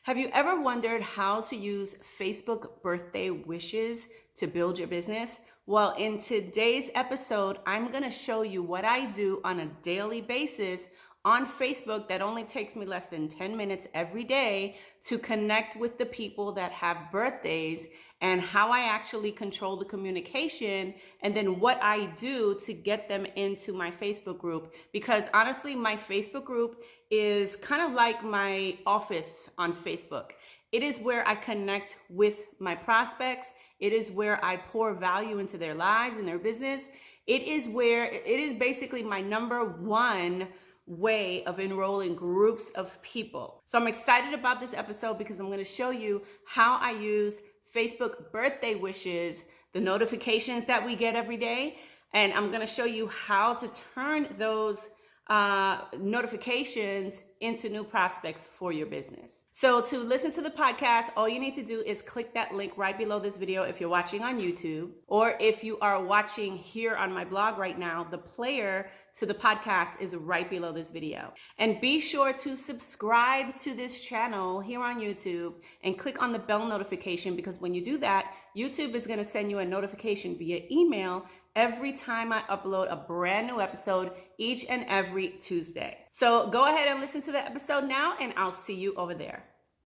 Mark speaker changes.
Speaker 1: Have you ever wondered how to use Facebook birthday wishes to build your business? Well, in today's episode, I'm going to show you what I do on a daily basis on Facebook that only takes me less than 10 minutes every day to connect with the people that have birthdays, and how I actually control the communication, and then what I do to get them into my Facebook group. Because honestly, my Facebook group is kind of like my office on Facebook. It is where I connect with my prospects. It is where I pour value into their lives and their business. It is basically my number one way of enrolling groups of people. So I'm excited about this episode because I'm going to show you how I use Facebook birthday wishes, the notifications that we get every day, and I'm going to show you how to turn those notifications into new prospects for your business. So to listen to the podcast, all you need to do is click that link right below this video if you're watching on YouTube, or if you are watching here on my blog right now, the player to the podcast is right below this video. And be sure to subscribe to this channel here on YouTube and click on the bell notification, because when you do that, YouTube is going to send you a notification via email every time I upload a brand new episode each and every Tuesday. So go ahead and listen to the episode now, and I'll see you over there.